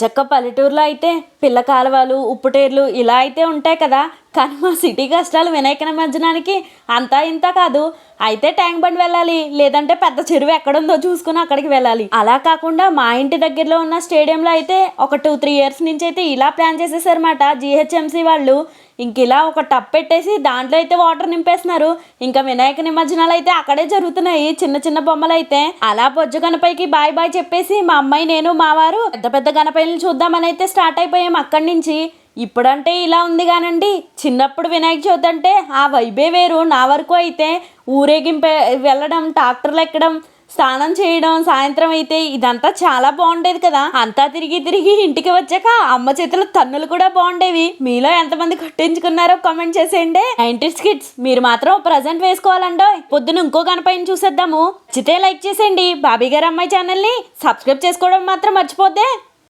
చక్క పల్లెటూరులో అయితే పిల్ల కాలువలు ఉప్పుటేర్లు ఇలా అయితే ఉంటాయి కదా. కానీ మా సిటీ కష్టాలు వినాయక నిమజ్జనానికి అంతా ఇంత కాదు. అయితే ట్యాంక్ బండ్ వెళ్ళాలి, లేదంటే పెద్ద చెరువు ఎక్కడుందో చూసుకుని అక్కడికి వెళ్ళాలి. అలా కాకుండా మా ఇంటి దగ్గరలో ఉన్న స్టేడియంలో అయితే ఒక 2-3 ఇయర్స్ నుంచి అయితే ఇలా ప్లాన్ చేసేసారన్నమాట జిహెచ్ఎంసీ వాళ్ళు. ఇంక ఇలా ఒక టప్ పెట్టేసి దాంట్లో అయితే వాటర్ నింపేస్తున్నారు. ఇంకా వినాయక నిమజ్జనాలు అయితే అక్కడే జరుగుతున్నాయి. చిన్న చిన్న బొమ్మలు అయితే అలా బొజ్జు గణపైకి బాయ్ బాయ్ చెప్పేసి మా అమ్మాయి నేను మా వారు పెద్ద పెద్ద గణపైలను చూద్దామని అయితే స్టార్ట్ అయిపోయాం అక్కడి నుంచి. ఇప్పుడంటే ఇలా ఉంది కానండి, చిన్నప్పుడు వినాయక చవితి అంటే ఆ వైబే వేరు. నా వరకు అయితే ఊరేగింపే వెళ్ళడం, ట్రాక్టర్లు ఎక్కడం, స్నానం చేయడం, సాయంత్రం అయితే ఇదంతా చాలా బాగుండేది కదా. అంతా తిరిగి తిరిగి ఇంటికి వచ్చాక అమ్మ చేతుల తన్నులు కూడా బాగుండేవి. మీలో ఎంతమంది కొట్టించుకున్నారో కామెంట్ చేసేయండి. 90s కిడ్స్ మీరు మాత్రం ప్రజెంట్ వేసుకోవాలండో. పొద్దున ఇంకో గణపైన చూసేద్దాము. నచ్చితే లైక్ చేసేయండి. బాబీ గారు అమ్మాయి ఛానల్ని సబ్స్క్రైబ్ చేసుకోవడం మాత్రం మర్చిపోద్దే.